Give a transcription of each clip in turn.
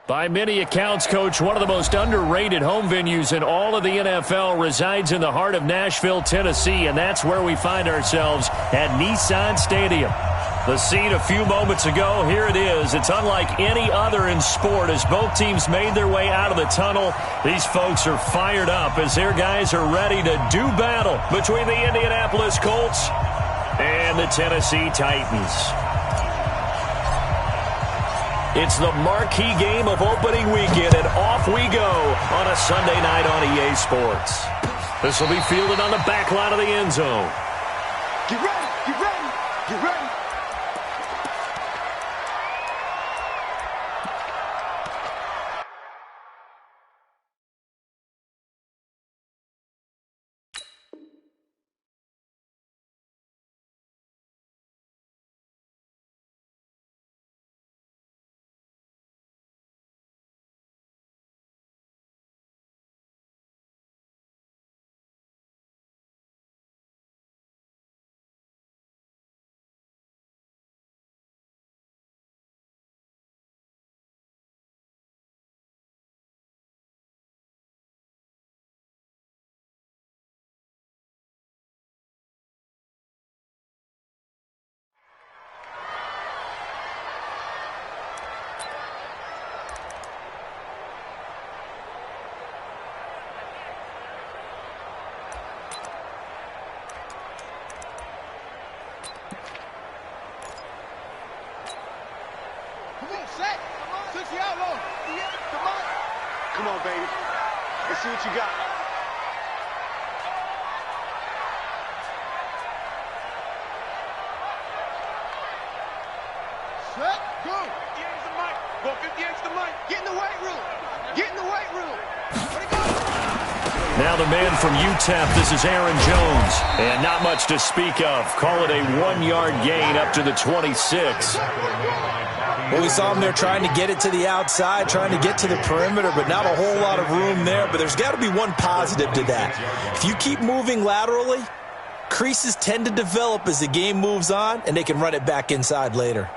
By many accounts, Coach, one of the most underrated home venues in all of the NFL resides in the heart of Nashville, Tennessee, and that's where we find ourselves at Nissan Stadium. The scene a few moments ago, here it is. It's unlike any other in sport as both teams made their way out of the tunnel. These folks are fired up as their guys are ready to do battle between the Indianapolis Colts and the Tennessee Titans. It's the marquee game of opening weekend, and off we go on a Sunday night on EA Sports. This will be fielded on the back line of the end zone. Get ready, get ready, get ready. Come on, baby. Let's see what you got. Set, go. 50 inches the mic. Go 50 inches the mic. Get in the weight room. Get in the weight room. Where'd it go? Now the man from UTEP, this is Aaron Jones. And not much to speak of. Call it a 1-yard gain up to the 26. Well, we saw him there trying to get it to the outside, trying to get to the perimeter, but not a whole lot of room there. But there's got to be one positive to that. If you keep moving laterally, creases tend to develop as the game moves on, and they can run it back inside later.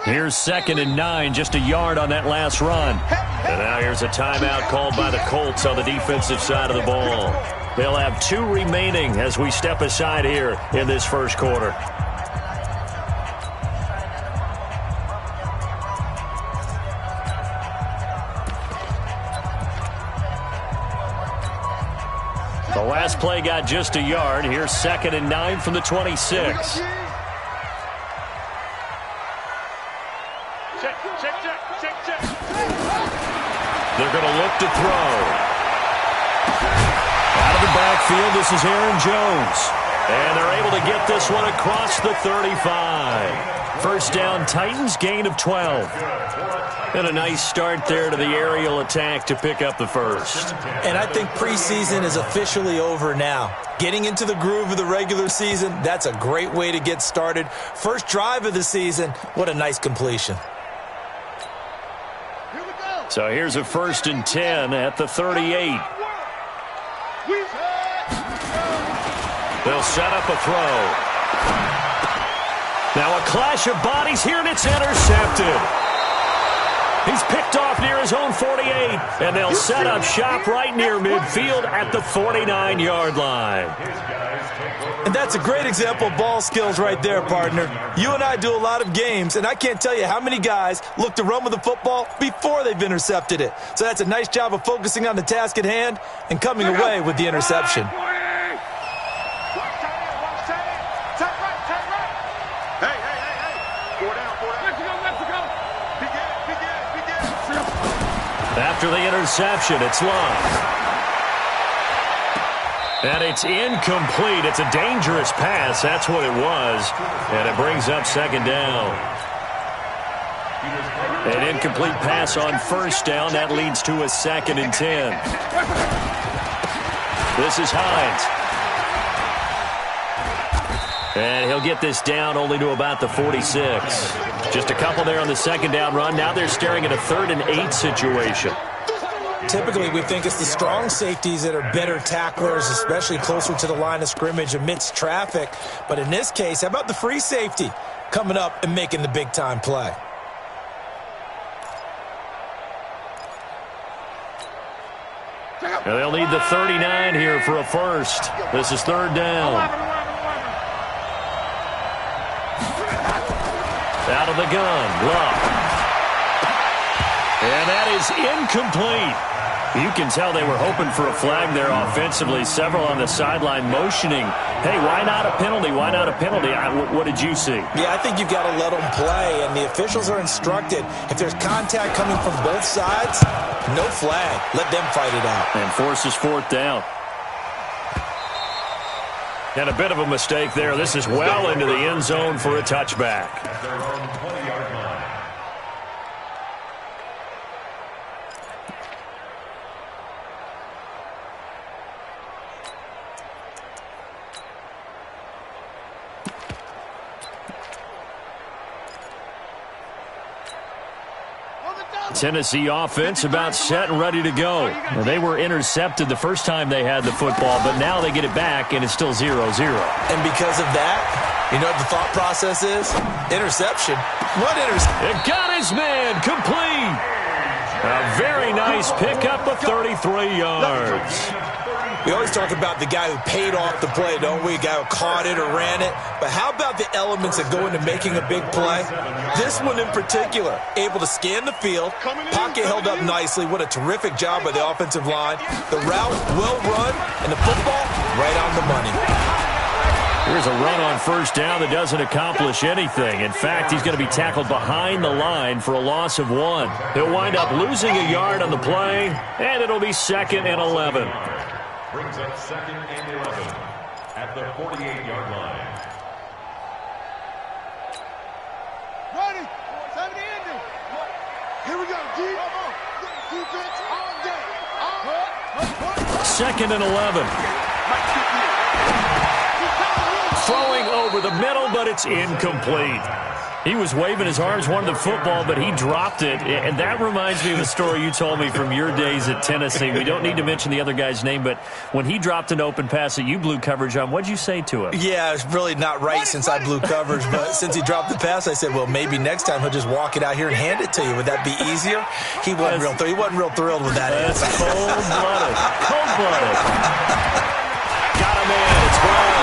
Here's 2nd and 9, just a yard on that last run. And now here's a timeout called by the Colts on the defensive side of the ball. They'll have 2 remaining as we step aside here in this first quarter. The last play got just a yard. Here's 2nd and 9 from the 26. They're going to look to throw. Out of the backfield, this is Aaron Jones. And they're able to get this one across the 35. First down, Titans, gain of 12. And a nice start there to the aerial attack to pick up the first. And I think preseason is officially over now. Getting into the groove of the regular season, that's a great way to get started. First drive of the season, what a nice completion. So here's a 1st and 10 at the 38. They'll set up a throw. Now a clash of bodies here, and it's intercepted. He's picked off near his own 48, and they'll set up shop right near midfield at the 49-yard line. And that's a great example of ball skills right there, partner. You and I do a lot of games, and I can't tell you how many guys look to run with the football before they've intercepted it. So that's a nice job of focusing on the task at hand and coming away with the interception. After the interception, it's long. And it's incomplete. It's a dangerous pass. That's what it was. And it brings up 2nd down. An incomplete pass on 1st down. That leads to a 2nd and 10. This is Hines. And he'll get this down only to about the 46. Just a couple there on the second down run. Now they're staring at a 3rd and 8 situation. Typically, we think it's the strong safeties that are better tacklers, especially closer to the line of scrimmage amidst traffic. But in this case, how about the free safety coming up and making the big-time play? And they'll need the 39 here for a first. This is 3rd down. Out of the gun, Love. And that is incomplete. You can tell they were hoping for a flag there offensively. Several on the sideline motioning, hey, why not a penalty? Why not a penalty? What did you see? Yeah, I think you've got to let them play, and the officials are instructed. If there's contact coming from both sides, no flag. Let them fight it out. And forces 4th down. And a bit of a mistake there. This is well into the end zone for a touchback. Tennessee offense about set and ready to go. Well, they were intercepted the first time they had the football, but now they get it back, and it's still 0-0. And because of that, you know what the thought process is? Interception. What interception? It got his man complete. A very nice pickup of 33 yards. We always talk about the guy who paid off the play, don't we? A guy who caught it or ran it. But how about the elements that go into making a big play? This one in particular, able to scan the field, pocket held up nicely. What a terrific job by the offensive line. The route well run, and the football right on the money. Here's a run on first down that doesn't accomplish anything. In fact, he's going to be tackled behind the line for a loss of 1. He'll wind up losing a yard on the play, and it'll be 2nd and 11. Brings up 2nd and 11 at the 48-yard line. Ready? 70 ending. Here we go. Defense all day. 2nd and 11. Throwing over the middle, but it's incomplete. He was waving his arms, wanted the football, but he dropped it. And that reminds me of a story you told me from your days at Tennessee. We don't need to mention the other guy's name, but when he dropped an open pass that you blew coverage on, what'd you say to him? Yeah, it's really not right since I blew coverage, but since he dropped the pass, I said, well, maybe next time he'll just walk it out here and hand it to you. Would that be easier? He wasn't real thrilled with that answer. That's cold-blooded. Cold-blooded. Got him in. It's Brown.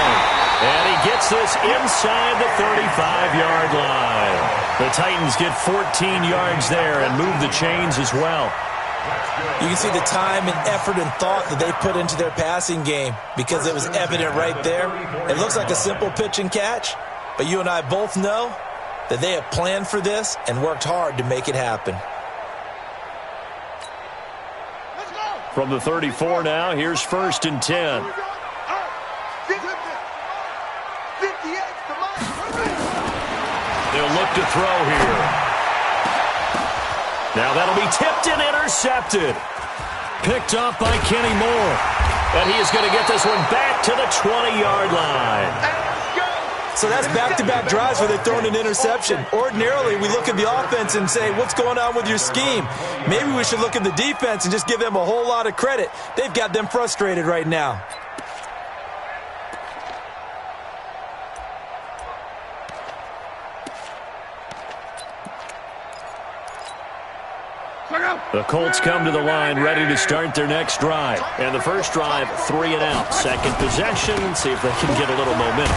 And he gets this inside the 35-yard line. The Titans get 14 yards there and move the chains as well. You can see the time and effort and thought that they put into their passing game because it was evident right there. It looks like a simple pitch and catch, but you and I both know that they have planned for this and worked hard to make it happen. From the 34 now, here's 1st and 10. They'll look to throw here. Now that'll be tipped and intercepted. Picked off by Kenny Moore. And he is going to get this one back to the 20-yard line. So that's back-to-back drives where they're throwing an interception. Ordinarily, we look at the offense and say, what's going on with your scheme? Maybe we should look at the defense and just give them a whole lot of credit. They've got them frustrated right now. The Colts come to the line ready to start their next drive. And the first drive, 3 and out. Second possession, see if they can get a little momentum.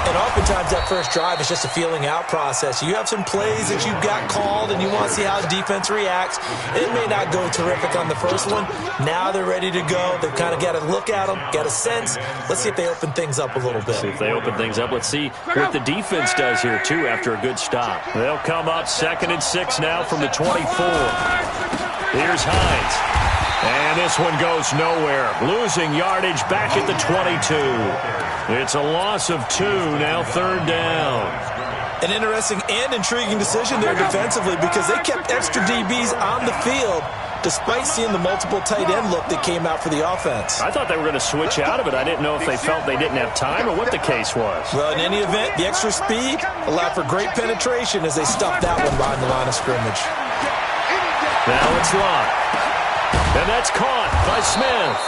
And oftentimes that first drive is just a feeling out process. You have some plays that you've got called and you want to see how the defense reacts. It may not go terrific on the first one. Now they're ready to go. They've kind of got to look at them, get a sense. Let's see if they open things up a little bit. See if they open things up. Let's see what the defense does here, too, after a good stop. They'll come up 2nd and 6 now from the 24. Here's Hines. And this one goes nowhere. Losing yardage back at the 22. It's a loss of 2, now 3rd down. An interesting and intriguing decision there defensively because they kept extra DBs on the field, despite seeing the multiple tight end look that came out for the offense. I thought they were going to switch out of it. I didn't know if they felt they didn't have time or what the case was. Well, in any event, the extra speed allowed for great penetration as they stuffed that one behind the line of scrimmage. Now it's locked. And that's caught by Smith.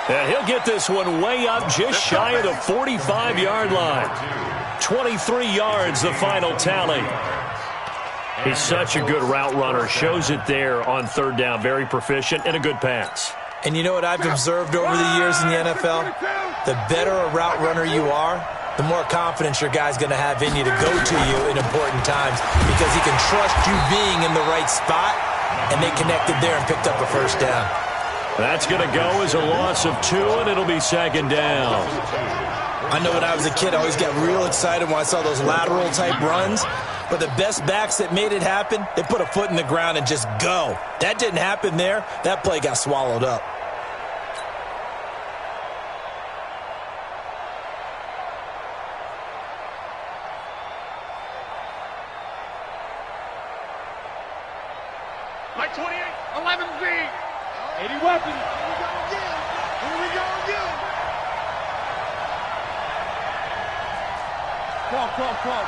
And he'll get this one way up just shy of the 45-yard line. 23 yards, the final tally. He's such a good route runner. Shows it there on third down. Very proficient and a good pass. And you know what I've observed over the years in the NFL? The better a route runner you are, the more confidence your guy's going to have in you to go to you in important times because he can trust you being in the right spot, and they connected there and picked up a first down. That's going to go as a loss of 2, and it'll be second down. I know when I was a kid, I always got real excited when I saw those lateral-type runs. But the best backs that made it happen, they put a foot in the ground and just go. That didn't happen there. That play got swallowed up. Like 28, 11Z. 80 weapons. Here we go again. Here we go again. Come.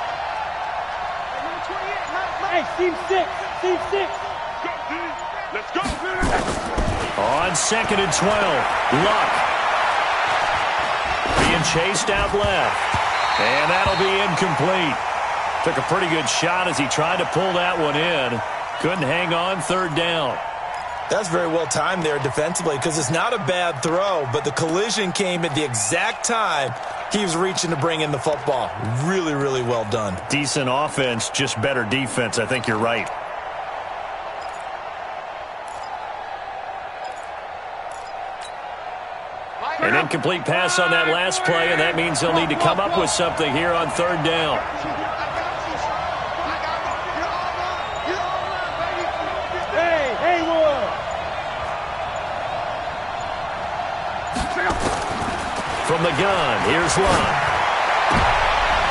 Hey, team 6. Team 6. Go, D. Let's go. On second and 12, Luck. Being chased out left. And that'll be incomplete. Took a pretty good shot as he tried to pull that one in. Couldn't hang on, third down. That's very well timed there defensively because it's not a bad throw, but the collision came at the exact time he was reaching to bring in the football. Really, really well done. Decent offense, just better defense. I think you're right. An incomplete pass on that last play, and that means they'll need to come up with something here on third down. From the gun, here's Luck.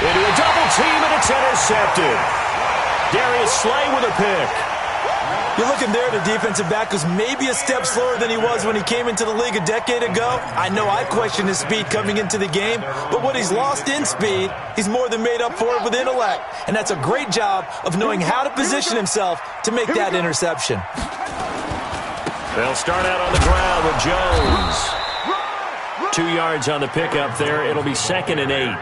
Into a double team, and it's intercepted. Darius Slay with a pick. You're looking there at a defensive back who's maybe a step slower than he was when he came into the league a decade ago. I know I questioned his speed coming into the game, but what he's lost in speed, he's more than made up for it with intellect. And that's a great job of knowing how to position himself to make that interception. They'll start out on the ground with Jones. 2 yards on the pickup there. It'll be second and 8. I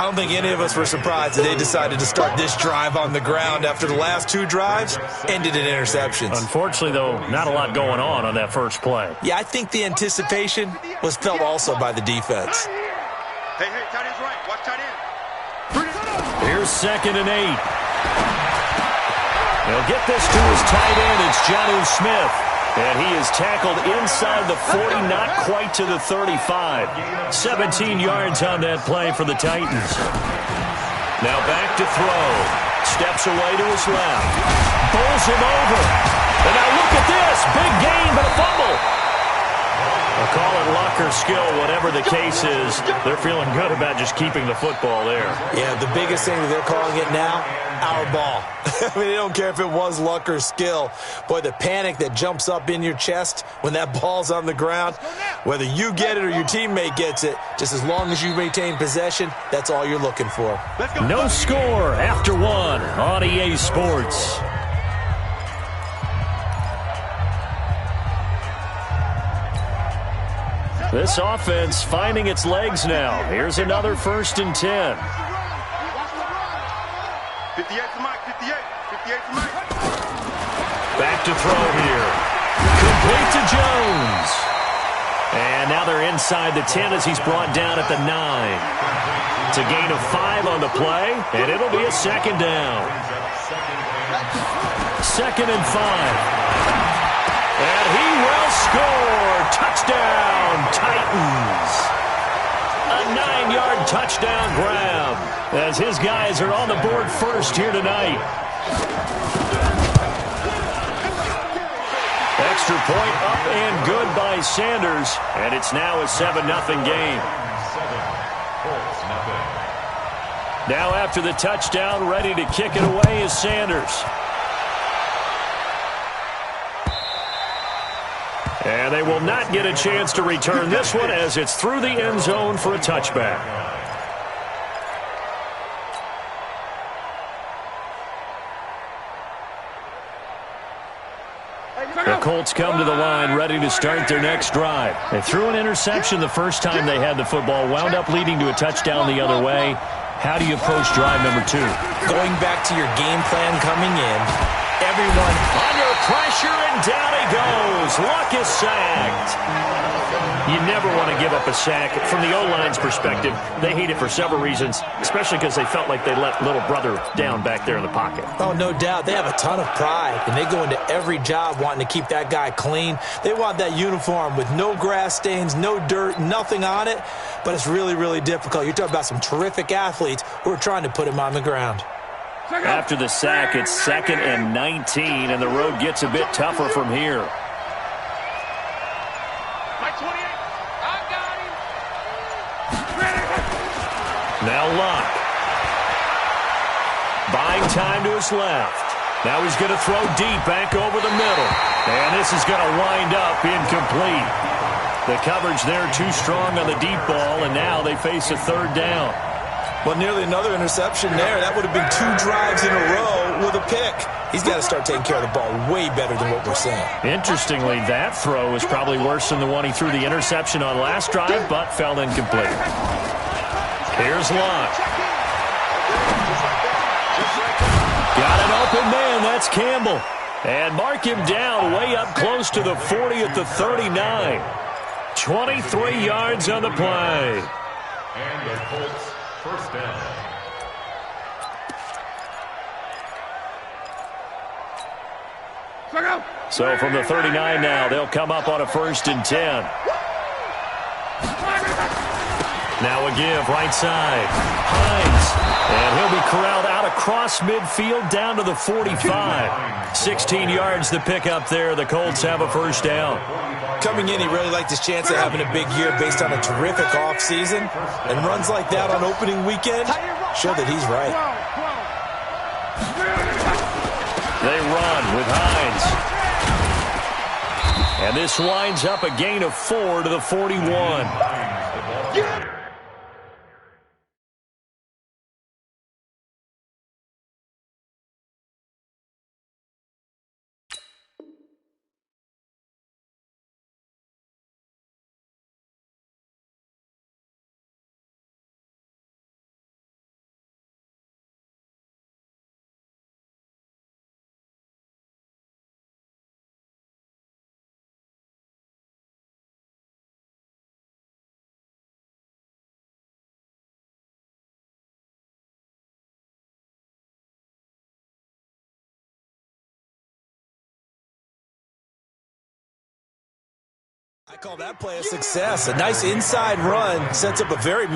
don't think any of us were surprised that they decided to start this drive on the ground after the last 2 drives ended in interceptions. Unfortunately, though, not a lot going on that first play. Yeah, I think the anticipation was felt also by the defense. Hey, tight end's right. Watch tight end. Here's second and 8. They'll get this to his tight end. It's Jonnu Smith. And he is tackled inside the 40, not quite to the 35. 17 yards on that play for the Titans. Now back to throw. Steps away to his left. Bowls him over. And now look at this. Big gain, but a fumble. I'll call it luck or skill, whatever the case is. They're feeling good about just keeping the football there. Yeah, the biggest thing that they're calling it now, our ball. I mean, they don't care if it was luck or skill. Boy, the panic that jumps up in your chest when that ball's on the ground, whether you get it or your teammate gets it, just as long as you maintain possession, that's all you're looking for. No score after 1 on EA Sports. This offense finding its legs now. Here's another first and 10. 58 to Mike, 58 to Mike. Back to throw here. Complete to Jones. And now they're inside the 10 as he's brought down at the 9. It's a gain of 5 on the play, and it'll be a second down. Second and 5. And he will score. Touchdown, Titans. A 9-yard touchdown grab as his guys are on the board first here tonight. Extra point up and good by Sanders, and it's now a 7-0 game. Now after the touchdown, ready to kick it away is Sanders. And they will not get a chance to return this one as it's through the end zone for a touchback. The Colts come to the line ready to start their next drive. They threw an interception the first time they had the football, wound up leading to a touchdown the other way. How do you approach drive number 2? Going back to your game plan coming in, everyone under pressure, and down he goes. Luck is sacked. You never want to give up a sack. From the O-line's perspective, they hate it for several reasons, especially because they felt like they let little brother down back there in the pocket. Oh, no doubt. They have a ton of pride, and they go into every job wanting to keep that guy clean. They want that uniform with no grass stains, no dirt, nothing on it, but it's really, really difficult. You're talking about some terrific athletes who are trying to put him on the ground. After the sack, it's 2nd and 19, and the road gets a bit tougher from here. Now Luck. Buying time to his left. Now he's going to throw deep back over the middle. And this is going to wind up incomplete. The coverage there too strong on the deep ball, and now they face a 3rd down. Well, nearly another interception there. That would have been 2 drives in a row with a pick. He's got to start taking care of the ball way better than what we're seeing. Interestingly, that throw is probably worse than the one he threw the interception on last drive, but fell incomplete. Here's Luck. Got an open man. That's Campbell. And mark him down way up close to the 40 at the 39. 23 yards on the play. And the Colts first down. So from the 39 now, they'll come up on a 1st and 10. Now a give, right side. Hines. And he'll be corralled out across midfield down to the 45. 16 yards to pick up there. The Colts have a 1st down. Coming in, he really liked his chance of having a big year based on a terrific offseason. And runs like that on opening weekend show that he's right. They run with Hines. And this winds up a gain of 4 to the 41. I call that play a success. A nice inside run sets up a very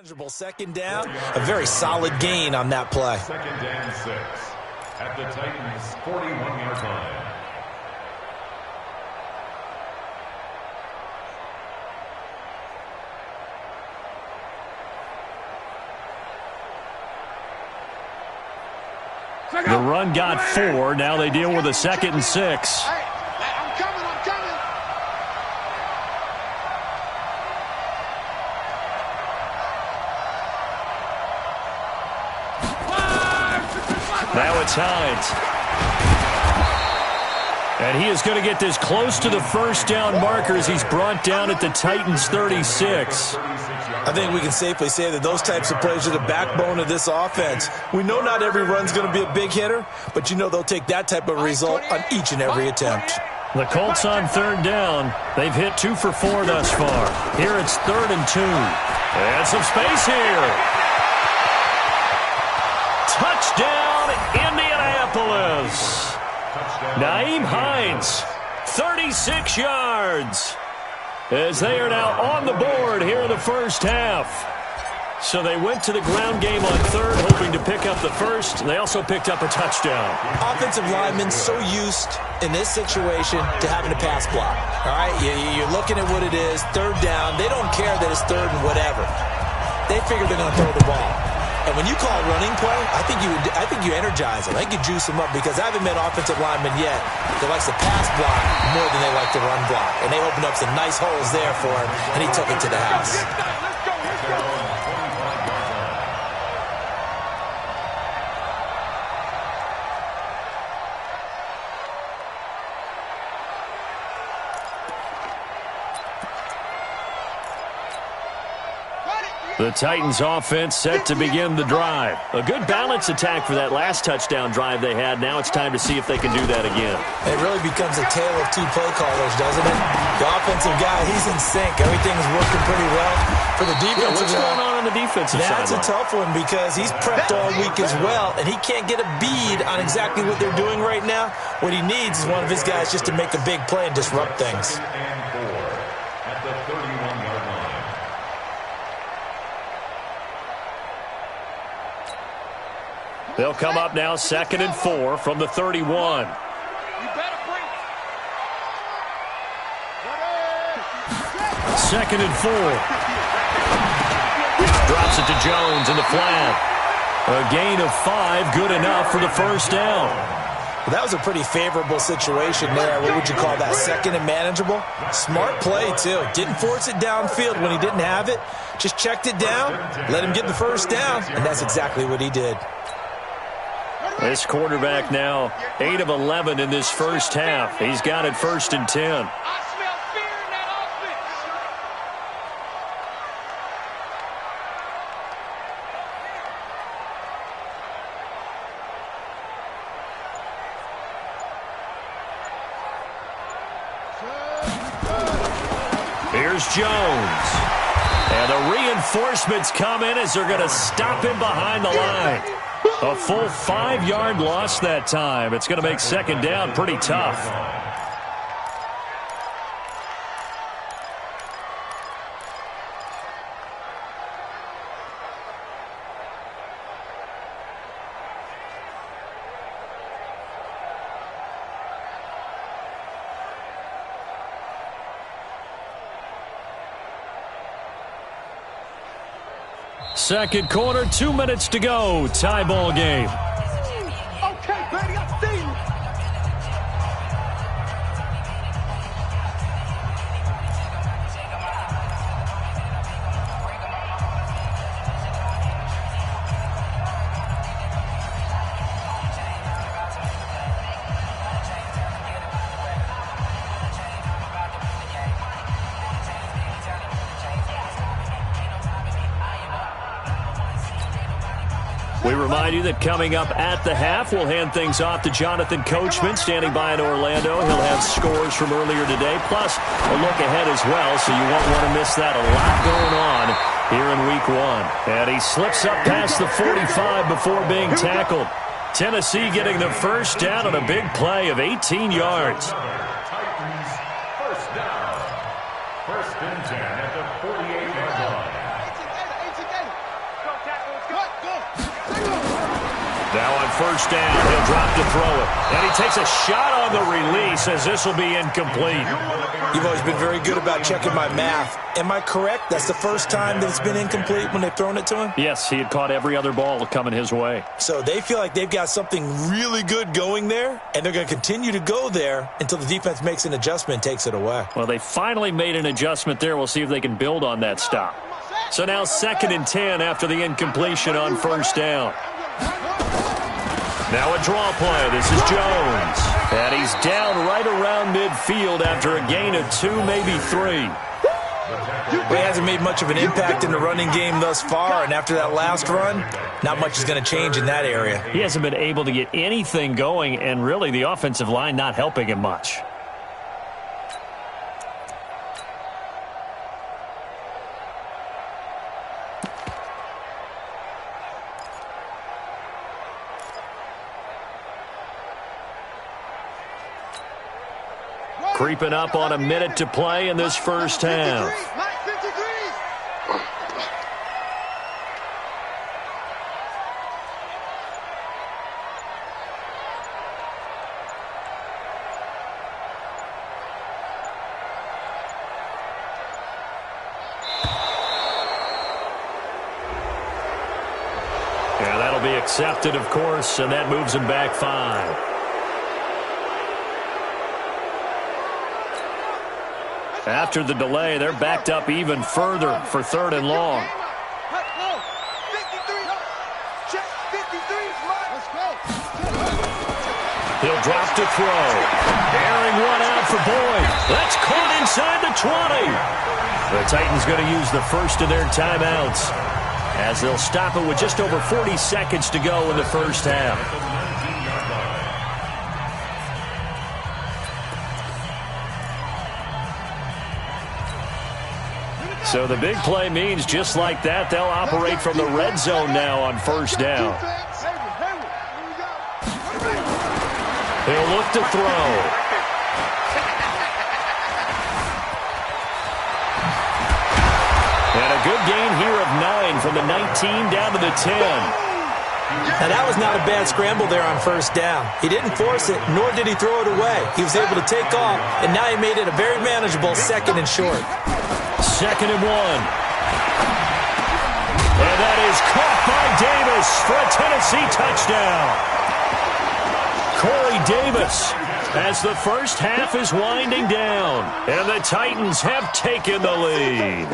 Manageable second down, a very solid gain on that play. Second down 6 at the Titans' 41-yard line. The run got 4. Now they deal with a 2nd and 6. Hey, I'm coming. Now it's Hines. And he is going to get this close to the first down markers. He's brought down at the Titans' 36. I think we can safely say that those types of plays are the backbone of this offense. We know not every run's going to be a big hitter, but you know they'll take that type of result on each and every attempt. The Colts on 3rd down. They've hit 2 for 4 thus far. Here it's 3rd and 2. And some space here. Touchdown, Indianapolis. Nyheim Hines, 36 yards. As they are now on the board here in the first half. So they went to the ground game on 3rd, hoping to pick up the first. They also picked up a touchdown. Offensive linemen so used in this situation to having a pass block. All right, you're looking at what it is, 3rd down. They don't care that it's 3rd and whatever. They figure they're going to throw the ball. And when you call a running play, I think you energize them. I think you juice them up because I haven't met offensive linemen yet that likes to pass block more than they like to run block. And they opened up some nice holes there for him, and he took it to the house. The Titans offense set to begin the drive. A good balance attack for that last touchdown drive they had. Now it's time to see if they can do that again. It really becomes a tale of 2 play callers, doesn't it? The offensive guy, he's in sync. Everything's working pretty well. For the defensive what's going on the defensive side? That's a tough one because he's prepped all week as well, and he can't get a bead on exactly what they're doing right now. What he needs is one of his guys just to make a big play and disrupt things. And 4 at the 31-yard line. They'll come up now 2nd and 4 from the 31. You better bring it. 2nd and 4. Drops it to Jones in the flat. A gain of 5, good enough for the first down. Well, that was a pretty favorable situation there. What would you call that? 2nd and manageable? Smart play, too. Didn't force it downfield when he didn't have it. Just checked it down, let him get the first down, and that's exactly what he did. This quarterback now 8 of 11 in this first half. He's got it 1st and 10. I smell fear in that offense. Here's Jones. And the reinforcements come in as they're going to stop him behind the line. A full 5-yard loss that time. It's going to make 2nd down pretty tough. Second quarter, 2 minutes to go. Tie ball game. Okay, baby, I see you. We remind you that coming up at the half, we'll hand things off to Jonathan Coachman, standing by in Orlando. He'll have scores from earlier today, plus a look ahead as well, so you won't want to miss that. A lot going on here in Week 1. And he slips up past the 45 before being tackled. Tennessee getting the first down on a big play of 18 yards. Titans first down. 1st and 10 at the 48-yard line. first down. He'll drop to throw it. And he takes a shot on the release as this will be incomplete. You've always been very good about checking my math. Am I correct? That's the first time that it's been incomplete when they've thrown it to him? Yes, he had caught every other ball coming his way. So they feel like they've got something really good going there, and they're going to continue to go there until the defense makes an adjustment and takes it away. Well, they finally made an adjustment there. We'll see if they can build on that stop. So now 2nd and 10 after the incompletion on first down. Now a draw play. This is Jones. And he's down right around midfield after a gain of 2, maybe 3. Well, he hasn't made much of an impact in the running game thus far, and after that last run, not much is going to change in that area. He hasn't been able to get anything going, and really the offensive line not helping him much. Creeping up on a minute to play in this first half. Yeah, that'll be accepted, of course, and that moves him back 5. After the delay, they're backed up even further for 3rd and long. He'll drop to throw. Airing one out for Boyd. That's caught inside the 20. The Titans going to use the first of their timeouts as they'll stop it with just over 40 seconds to go in the first half. So the big play means just like that, they'll operate from the red zone now on first down. He'll look to throw. And a good gain here of 9 from the 19 down to the 10. Now, that was not a bad scramble there on first down. He didn't force it, nor did he throw it away. He was able to take off, and now he made it a very manageable 2nd and short. 2nd and 1. And that is caught by Davis for a Tennessee touchdown. Corey Davis as the first half is winding down. And the Titans have taken the lead.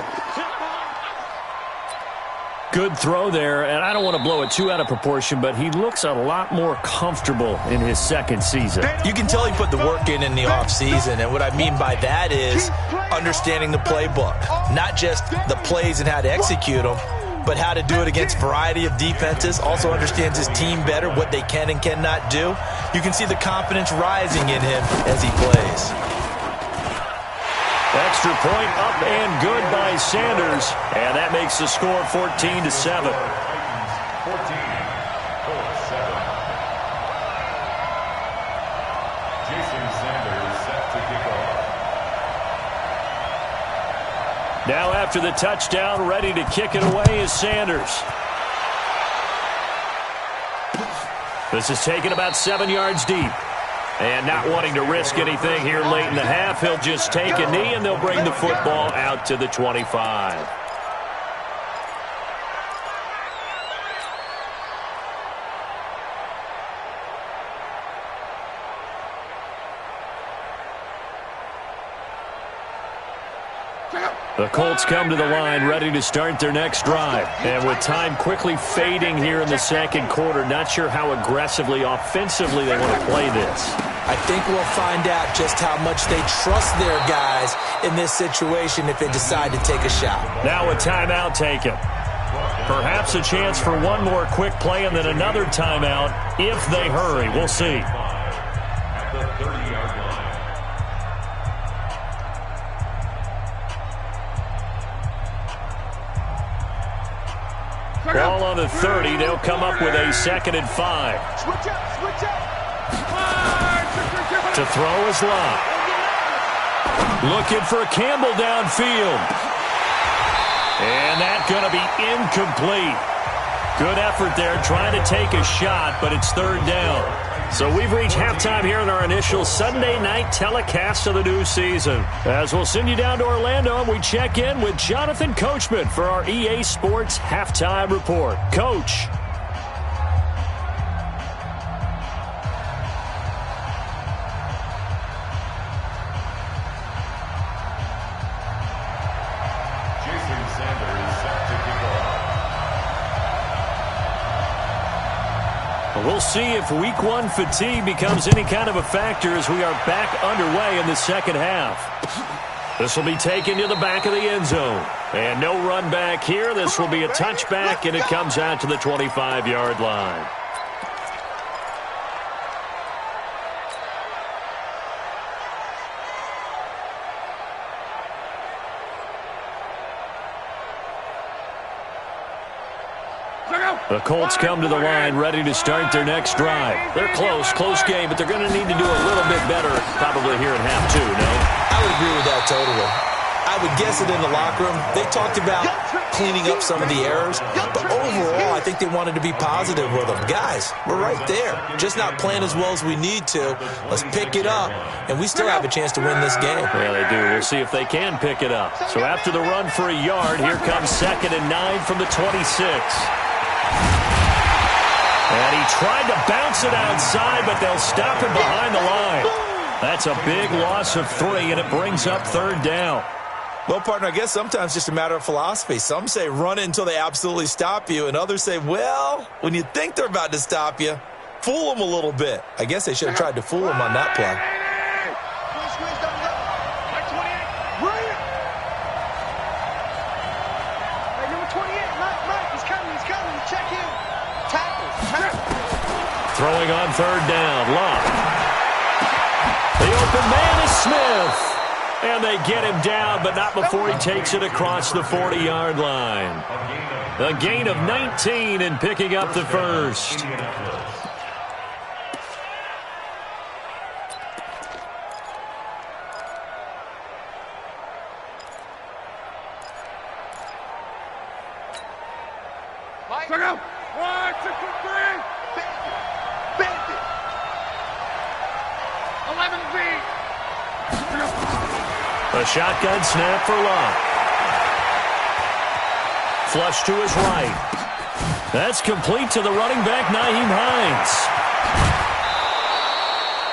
Good throw there, and I don't want to blow it too out of proportion, but he looks a lot more comfortable in his 2nd season. You can tell he put the work in the offseason, and what I mean by that is understanding the playbook. Not just the plays and how to execute them, but how to do it against a variety of defenses. Also understands his team better, what they can and cannot do. You can see the confidence rising in him as he plays. Extra point up and good by Sanders, and that makes the score 14-7. 14-7. Jason Sanders set to kick off. Now after the touchdown, ready to kick it away is Sanders. This is taken about 7 yards deep. And not wanting to risk anything here late in the half, he'll just take a knee, and they'll bring the football out to the 25. The Colts come to the line ready to start their next drive. And with time quickly fading here in the 2nd quarter, not sure how aggressively, offensively they want to play this. I think we'll find out just how much they trust their guys in this situation if they decide to take a shot. Now a timeout taken. Perhaps a chance for one more quick play and then another timeout if they hurry. We'll see. At the 30-yard line. Ball on the 30. They'll come up with a 2nd and 5. Switch up. To throw is Lott. Looking for Campbell downfield. And that's going to be incomplete. Good effort there, trying to take a shot, but it's third down. So we've reached halftime here in our initial Sunday night telecast of the new season. As we'll send you down to Orlando, and we check in with Jonathan Coachman for our EA Sports Halftime Report. Coach. We'll see if week one fatigue becomes any kind of a factor as we are back underway in the second half. This will be taken to the back of the end zone. And no run back here. This will be a touchback, and it comes out to the 25-yard line. The Colts come to the line ready to start their next drive. They're close game, but they're going to need to do a little bit better probably here in half two, no? I would agree with that totally. I would guess it in the locker room. They talked about cleaning up some of the errors, but overall I think they wanted to be positive with them. Guys, we're right there. Just not playing as well as we need to. Let's pick it up, and we still have a chance to win this game. Yeah, they do. We'll see if they can pick it up. So after the run for a yard, here comes 2nd and 9 from the 26. And he tried to bounce it outside, but they'll stop him behind the line. That's a big loss of 3, and it brings up third down. Well, partner, I guess sometimes it's just a matter of philosophy. Some say run it until they absolutely stop you, and others say, well, when you think they're about to stop you, fool them a little bit. I guess they should have tried to fool him on that play. Throwing on third down, Love. The open man is Smith. And they get him down, but not before he takes it across the 40-yard line. A gain of 19 and picking up the first. Check out. 1, 2, 3. Bandit. 11V. A shotgun snap for Love. Flush to his right. That's complete to the running back, Nyheim Hines.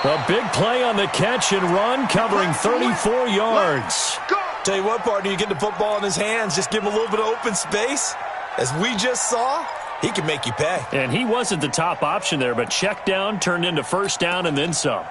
A big play on the catch and run, covering 34 yards. Tell you what, partner, you get the football in his hands, just give him a little bit of open space. As we just saw, he can make you pay. And he wasn't the top option there, but check down turned into first down and then some.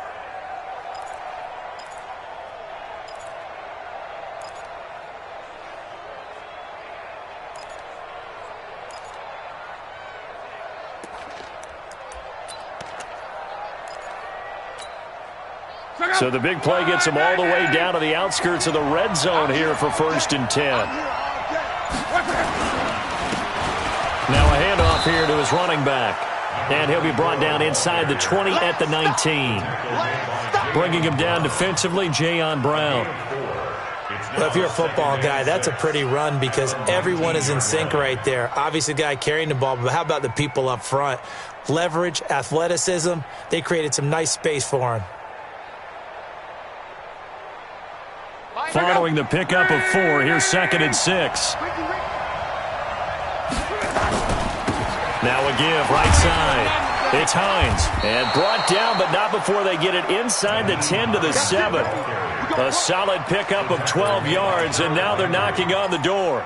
So the big play gets him all the way down to the outskirts of the red zone here for 1st and 10. Now a handoff here to his running back. And he'll be brought down inside the 20 at the 19. Bringing him down defensively, Jayon Brown. Well, if you're a football guy, that's a pretty run because everyone is in sync right there. Obviously, the guy carrying the ball, but how about the people up front? Leverage, athleticism, they created some nice space for him. Following the pickup of 4, here's 2nd and 6. Now a give, right side. It's Hines. And brought down, but not before they get it inside the 10 to the 7. A solid pickup of 12 yards, and now they're knocking on the door.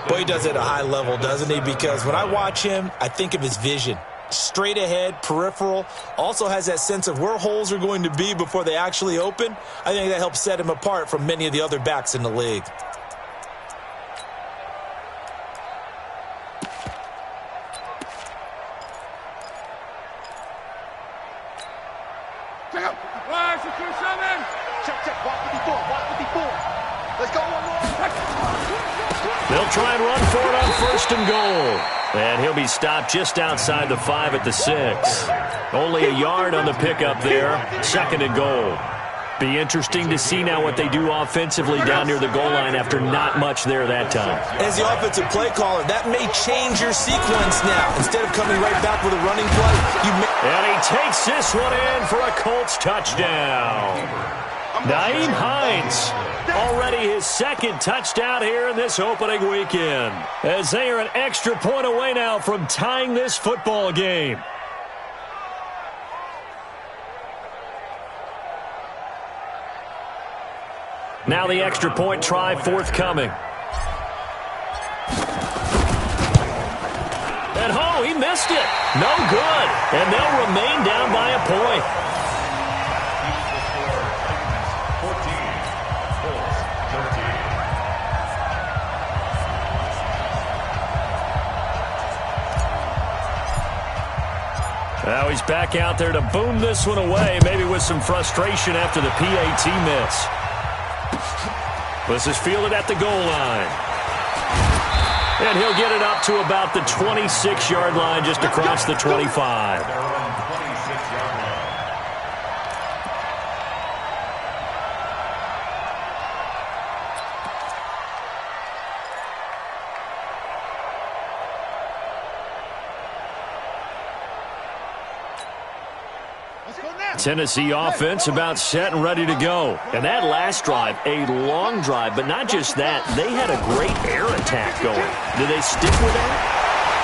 Boy, he does it at a high level, doesn't he? Because when I watch him, I think of his vision. Straight ahead, peripheral, also has that sense of where holes are going to be before they actually open. I think that helps set him apart from many of the other backs in the league. Check out. 1, 2, 7. Check. Watch 54. Let's go one more. They'll try and run for it on 1st and goal. And he'll be stopped just outside the 5 at the 6. Only a yard on the pickup there. 2nd and goal. Be interesting to see now what they do offensively down near the goal line after not much there that time. As the offensive play caller, that may change your sequence now. Instead of coming right back with a running play, and he takes this one in for a Colts touchdown. Nyheim Hines, already his second touchdown here in this opening weekend, as they are an extra point away now from tying this football game. Now the extra point try forthcoming. And he missed it. No good. And they'll remain down by a point. Now he's back out there to boom this one away, maybe with some frustration after the PAT miss. This is fielded at the goal line. And he'll get it up to about the 26-yard line, just across the 25. Tennessee offense about set and ready to go. And that last drive, a long drive, but not just that, they had a great air attack going. Do they stick with that?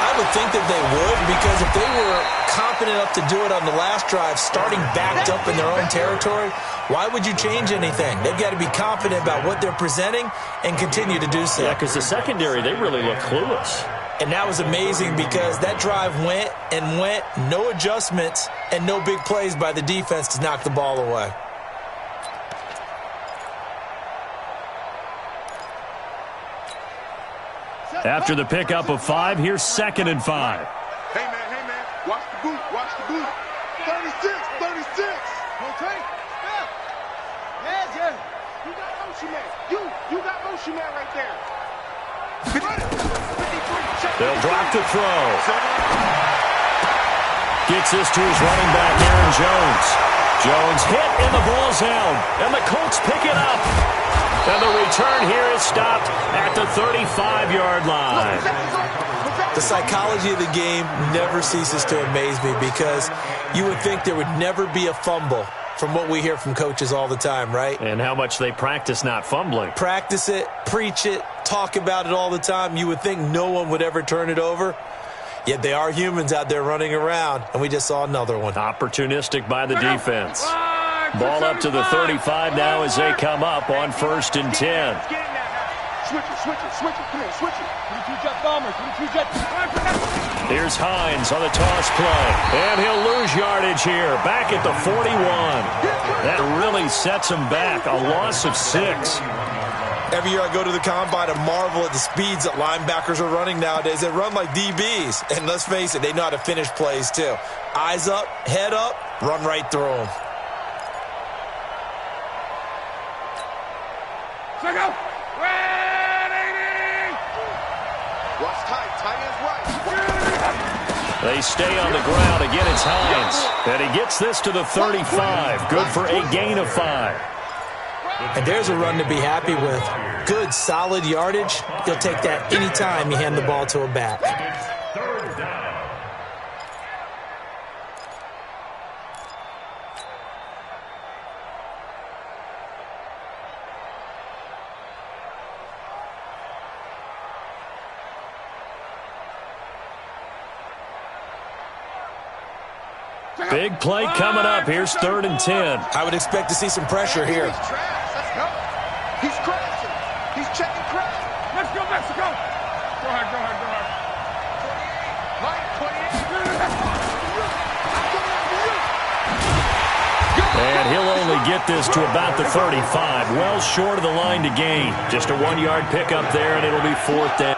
I would think that they would, because if they were confident enough to do it on the last drive, starting backed up in their own territory, why would you change anything? They've got to be confident about what they're presenting and continue to do so. Yeah, because the secondary, they really look clueless. And that was amazing because that drive went and went, no adjustments, and no big plays by the defense to knock the ball away. After the pickup of 5, here's 2nd and 5. Hey, man, watch the boot, watch the boot. 36. Okay? Yeah. You got motion man. You got motion man right there. They'll drop the throw. Gets this to his running back, Aaron Jones. Jones hit in the ball zone, and the Colts pick it up. And the return here is stopped at the 35-yard line. The psychology of the game never ceases to amaze me, because you would think there would never be a fumble from what we hear from coaches all the time, right? And how much they practice not fumbling. Practice it, preach it, talk about it all the time. You would think no one would ever turn it over. Yet they are humans out there running around, and we just saw another one. Opportunistic by the defense. Ball up to the 35 now as they come up on 1st and 10. Switch it. Come on, switch it. 22 jet bombers, 22 jet. Here's Hines on the toss play. And he'll lose yardage here. Back at the 41. That really sets him back. A loss of 6. Every year I go to the combine and marvel at the speeds that linebackers are running nowadays. They run like DBs. And let's face it, they know how to finish plays too. Eyes up, head up, run right through them. Check out. Watch tight ends right. They stay on the ground. Again, it's Hines. And he gets this to the 35. Good for a gain of 5. And there's a run to be happy with. Good, solid yardage. You'll take that anytime you hand the ball to a back. Big play coming up. Here's 3rd and 10. I would expect to see some pressure here. He's trash. Let's go. He's crashing. He's checking crash. Let's go, Mexico. Go ahead. And he'll only get this to about the 35. Well short of the line to gain. Just a 1-yard pickup there, and it'll be 4th down.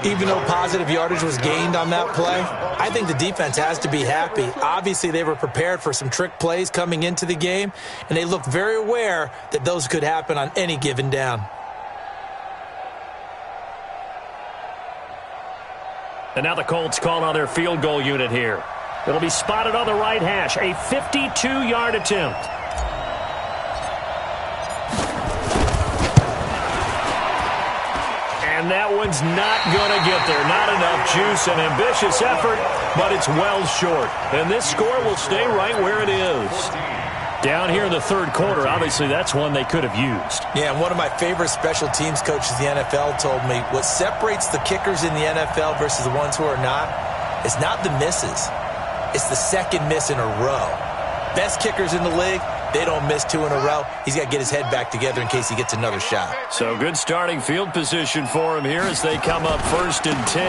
Even though positive yardage was gained on that play, I think the defense has to be happy. Obviously, they were prepared for some trick plays coming into the game, and they looked very aware that those could happen on any given down. And now the Colts call on their field goal unit here. It'll be spotted on the right hash, a 52-yard attempt. And that one's not going to get there. Not enough juice, an ambitious effort, but it's well short. And this score will stay right where it is. Down here in the third quarter, obviously that's one they could have used. Yeah, and one of my favorite special teams coaches in the NFL told me what separates the kickers in the NFL versus the ones who are not is not the misses. It's the second miss in a row. Best kickers in the league, they don't miss two in a row. He's got to get his head back together in case he gets another shot. So good starting field position for him here as they come up 1st and 10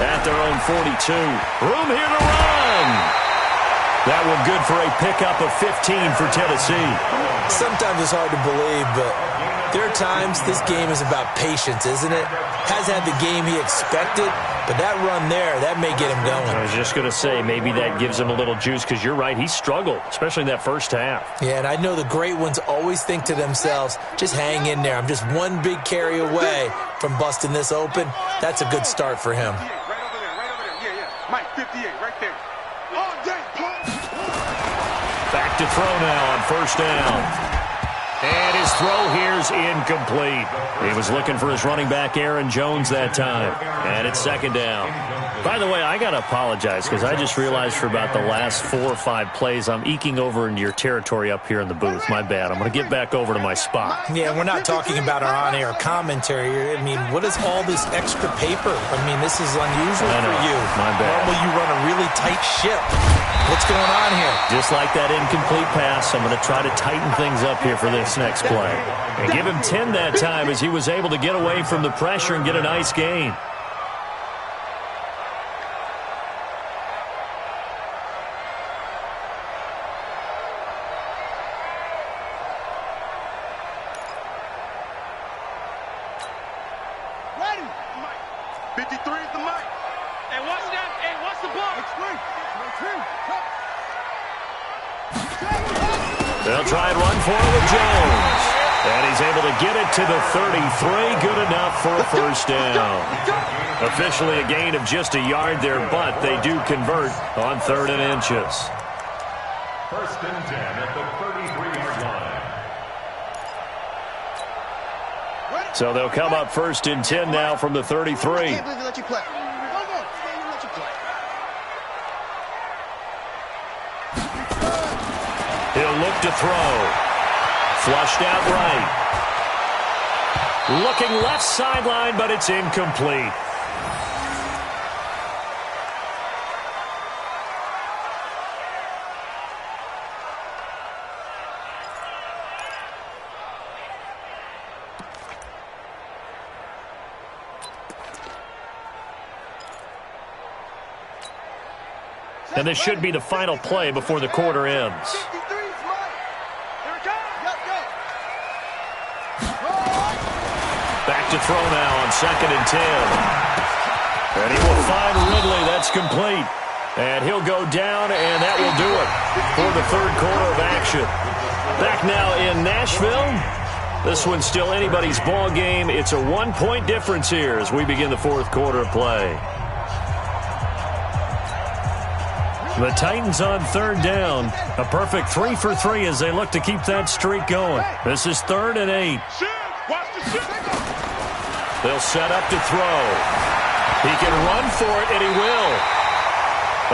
at their own 42. Room here to run. That one good for a pickup of 15 for Tennessee. Sometimes it's hard to believe, but there are times this game is about patience, isn't it? Has had the game he expected, but that run there, that may get him going. I was just going to say, maybe that gives him a little juice because you're right, he struggled, especially in that first half. Yeah, and I know the great ones always think to themselves, just hang in there. I'm just one big carry away from busting this open. That's a good start for him. Right over there. Yeah. Mike, 58, right there. Back to throw now on 1st down. And his throw here's incomplete. He was looking for his running back, Aaron Jones, that time. And it's 2nd down. By the way, I got to apologize because I just realized for about the last 4 or 5 plays, I'm eking over into your territory up here in the booth. My bad. I'm going to get back over to my spot. Yeah, we're not talking about our on-air commentary. I mean, what is all this extra paper? I mean, this is unusual for you. My bad. Normally you run a really tight ship. What's going on here? Just like that incomplete pass, I'm going to try to tighten things up here for this next play. And give him 10 that time as he was able to get away from the pressure and get a nice gain. Ready. 53 is the mic. Hey, watch that. Hey, watch the ball. They'll try and run for it with Jones. And he's able to get it to the 33. Good enough for a 1st down. Officially a gain of just a yard there, but they do convert on 3rd and inches. 1st and 10 at the 33-yard line. So they'll come up 1st and 10 now from the 33. I can't believe they let you play. He'll look to throw. Flushed out right. Looking left sideline, but it's incomplete. And this should be the final play before the quarter ends. Back to throw now on 2nd and 10. And he will find Ridley. That's complete. And he'll go down, and that will do it for the 3rd quarter of action. Back now in Nashville. This one's still anybody's ball game. It's a 1-point difference here as we begin the 4th quarter of play. The Titans on 3rd down. A perfect 3 for 3 as they look to keep that streak going. This is 3rd and 8. They'll set up to throw. He can run for it, and he will.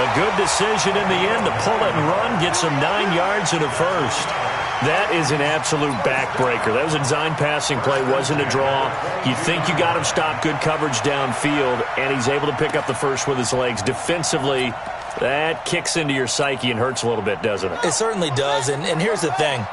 A good decision in the end to pull it and run. Gets him 9 yards and a 1st. That is an absolute backbreaker. That was a design passing play, wasn't a draw. You think you got him stopped, good coverage downfield, and he's able to pick up the 1st with his legs. Defensively, that kicks into your psyche and hurts a little bit, doesn't it? It certainly does, and here's the thing.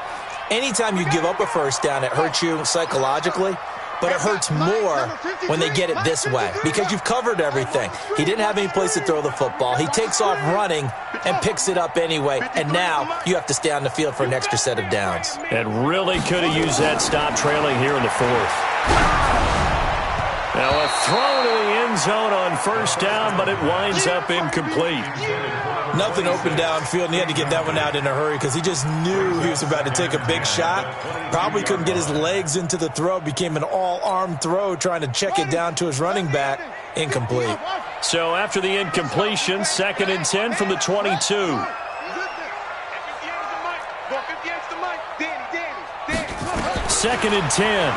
Anytime you give up a 1st down, it hurts you psychologically, but it hurts more when they get it this way because you've covered everything. He didn't have any place to throw the football. He takes off running and picks it up anyway, and now you have to stay on the field for an extra set of downs. And really could have used that stop trailing here in the 4th. Now a throw to the end zone on first down, but it winds up incomplete. Nothing open downfield, and he had to get that one out in a hurry because he just knew he was about to take a big shot. Probably couldn't get his legs into the throw. Became an all-arm throw trying to check it down to his running back. Incomplete. So after the incompletion, 2nd and 10 from the 22. Second and 10.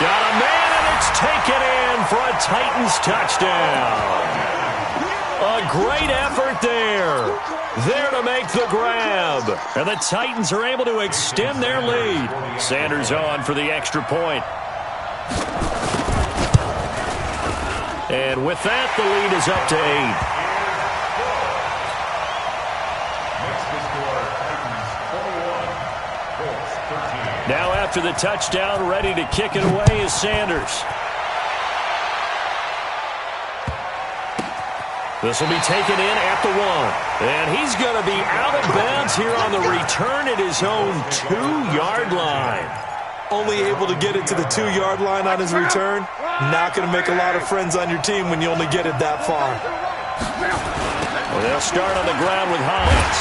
Got a man, and it's taken in for a Titans touchdown. A great effort there. There to make the grab. And the Titans are able to extend their lead. Sanders on for the extra point. And with that, the lead is up to 8. Now after the touchdown, ready to kick it away is Sanders. This will be taken in at the 1. And he's going to be out of bounds here on the return at his own 2-yard line. Only able to get it to the 2-yard line on his return. Not going to make a lot of friends on your team when you only get it that far. Well, they'll start on the ground with Hines.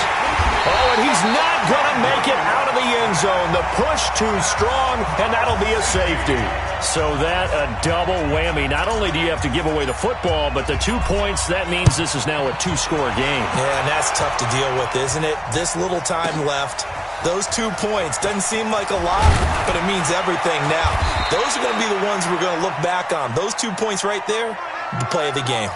Oh, and he's not going to make it out of the end zone. The push too strong, and that'll be a safety. So that a double whammy. Not only do you have to give away the football, but the 2 points, that means this is now a 2-score game. Yeah, and that's tough to deal with, isn't it? This little time left. Those 2 points doesn't seem like a lot, but it means everything now. Those are going to be the ones we're going to look back on. Those 2 points right there, the play of the game.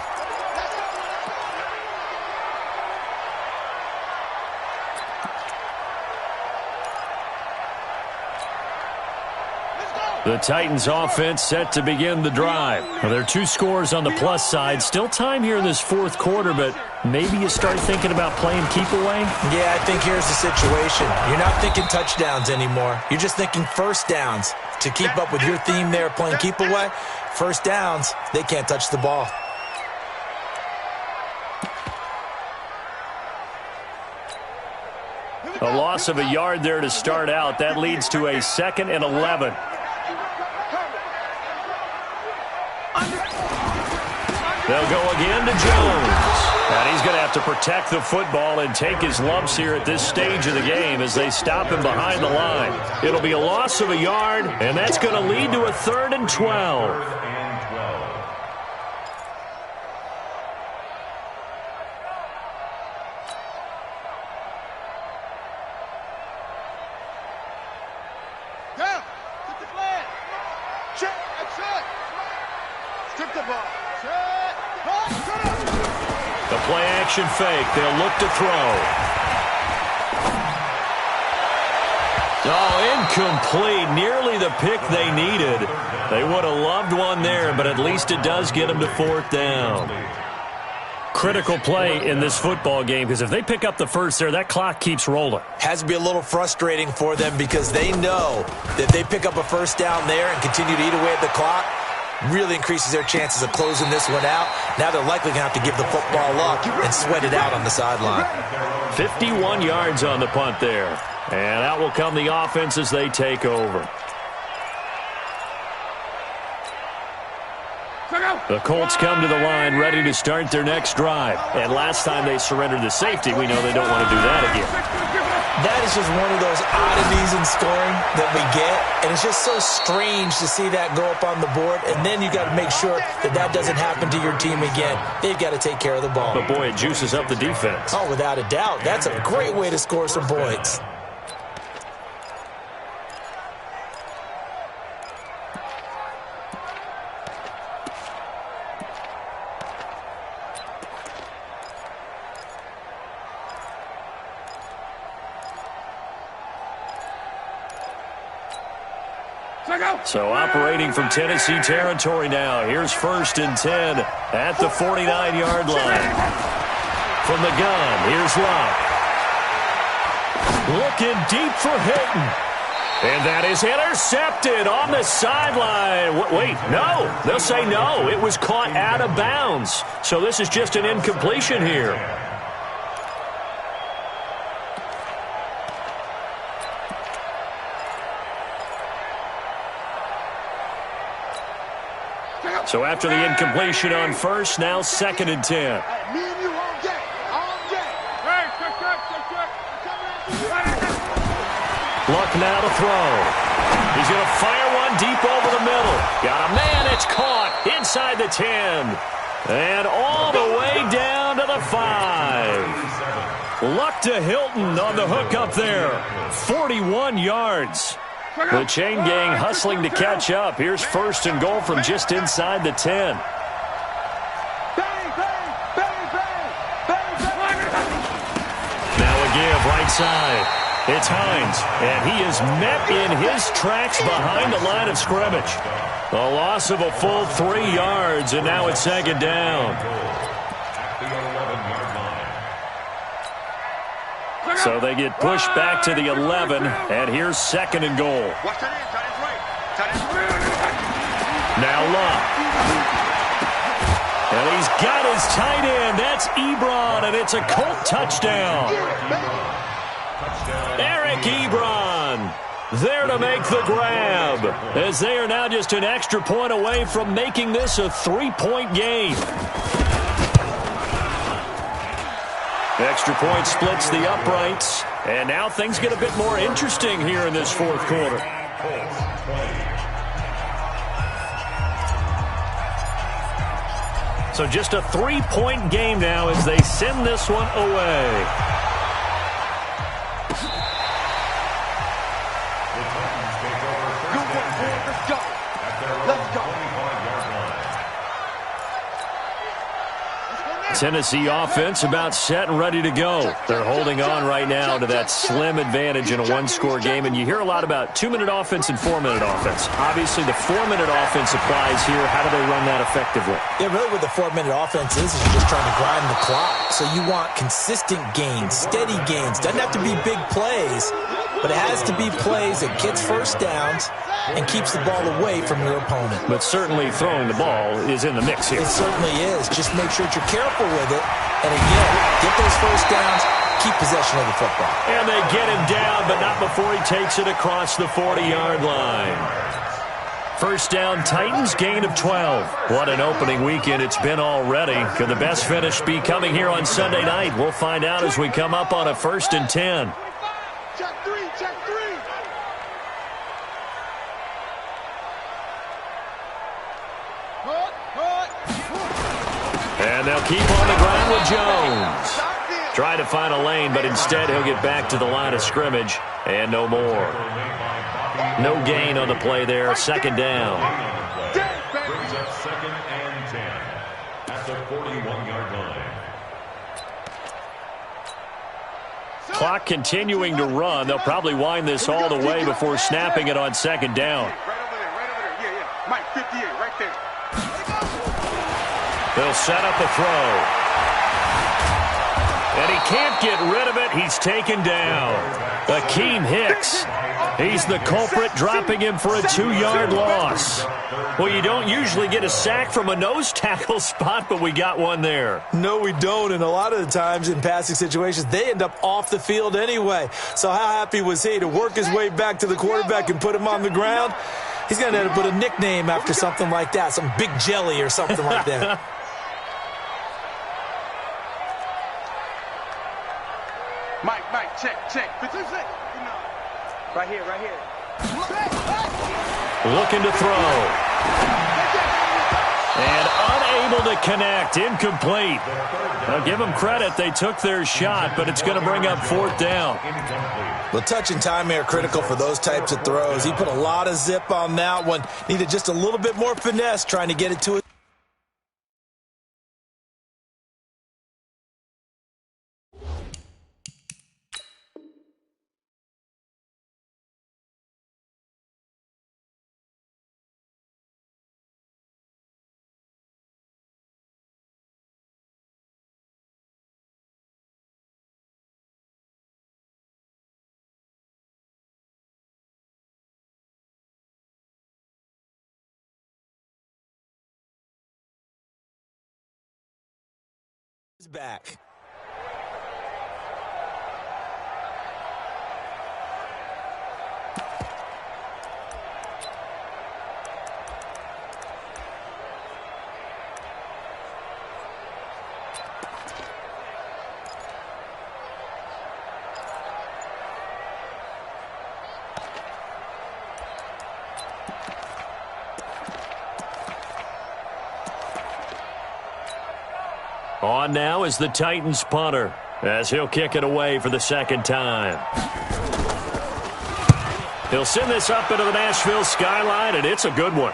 The Titans offense set to begin the drive. Well, there are 2 scores on the plus side. Still time here in this 4th quarter, but maybe you start thinking about playing keep away? Yeah, I think here's the situation. You're not thinking touchdowns anymore. You're just thinking first downs. To keep up with your theme there, playing keep away, first downs, they can't touch the ball. A loss of a yard there to start out. That leads to a 2nd and 11. They'll go again to Jones. And he's going to have to protect the football and take his lumps here at this stage of the game as they stop him behind the line. It'll be a loss of a yard, and that's going to lead to a 3rd and 12. The play-action fake. They'll look to throw. Oh, incomplete. Nearly the pick they needed. They would have loved one there, but at least it does get them to 4th down. Critical play in this football game, because if they pick up the first there, that clock keeps rolling. Has to be a little frustrating for them because they know that if they pick up a first down there and continue to eat away at the clock, really increases their chances of closing this one out. Now they're likely going to have to give the football up and sweat it out on the sideline. 51 yards on the punt there. And out will come the offense as they take over. The Colts come to the line ready to start their next drive. And last time they surrendered the safety, we know they don't want to do that again. That is just one of those oddities in scoring that we get, and it's just so strange to see that go up on the board, and then you got to make sure that that doesn't happen to your team again. They've got to take care of the ball. But, boy, it juices up the defense. Oh, without a doubt. That's a great way to score some points. So operating from Tennessee territory now. Here's 1st and 10 at the 49-yard line. From the gun, here's Locke. Looking deep for Hilton. And that is intercepted on the sideline. Wait, no. They'll say no. It was caught out of bounds. So this is just an incompletion here. So after the incompletion on first, now 2nd and 10. Me and you all day. All day. Hey, check. Luck now to throw. He's going to fire one deep over the middle. Got a man. It's caught inside the 10. And all the way down to the 5. Luck to Hilton on the hook up there. 41 yards. The chain gang hustling to catch up. Here's 1st and goal from just inside the 10. Bang, bang, bang, bang, bang, bang. Now a give right side. It's Hines, and he is met in his tracks behind the line of scrimmage. A loss of a full 3 yards, and now it's 2nd down. So they get pushed back to the 11, and here's 2nd and goal. Watch that in, tight end right. Tight end right. Now Luck. And he's got his tight end. That's Ebron, and it's a Colt touchdown. Eric Ebron there to make the grab, as they are now just an extra point away from making this a 3-point game. Extra point splits the uprights, and now things get a bit more interesting here in this 4th quarter. So just a 3-point game now as they send this one away. Tennessee offense about set and ready to go. They're holding on right now to that slim advantage in a 1-score game, and you hear a lot about 2-minute offense and 4-minute offense. Obviously, the 4-minute offense applies here. How do they run that effectively? Yeah, really what the 4-minute offense is you're just trying to grind the clock. So you want consistent gains, steady gains. Doesn't have to be big plays, but it has to be plays that gets first downs and keeps the ball away from your opponent. But certainly throwing the ball is in the mix here. It certainly is. Just make sure that you're careful with it. And again, get those first downs, keep possession of the football. And they get him down, but not before he takes it across the 40-yard line. First down, Titans, gain of 12. What an opening weekend it's been already. Could the best finish be coming here on Sunday night? We'll find out as we come up on a 1st and 10. Check 3, check 3. And they'll keep on the ground with Jones. Try to find a lane, but instead he'll get back to the line of scrimmage and no more. No gain on the play there. 2nd down. Brings up 2nd and 10 at the 41-yard line. Clock continuing to run. They'll probably wind this all the way before snapping it on 2nd down. Right over there, right over there. Yeah. Mike, 58, right there. They'll set up a throw. And he can't get rid of it. He's taken down. Akeem Hicks. He's the culprit, dropping him for a 2-yard loss. Well, you don't usually get a sack from a nose tackle spot, but we got one there. No, we don't, and a lot of the times in passing situations, they end up off the field anyway. So how happy was he to work his way back to the quarterback and put him on the ground? He's going to end up with a nickname after something like that, some Big Jelly or something like that. Mike, check. 15 seconds. Right here. Looking to throw. And unable to connect. Incomplete. Now give them credit. They took their shot, but it's going to bring up 4th down. Well, touch and time are critical for those types of throws. He put a lot of zip on that one. Needed just a little bit more finesse trying to get it to it. Back. On now is the Titans punter, as he'll kick it away for the second time. He'll send this up into the Nashville skyline, and it's a good one.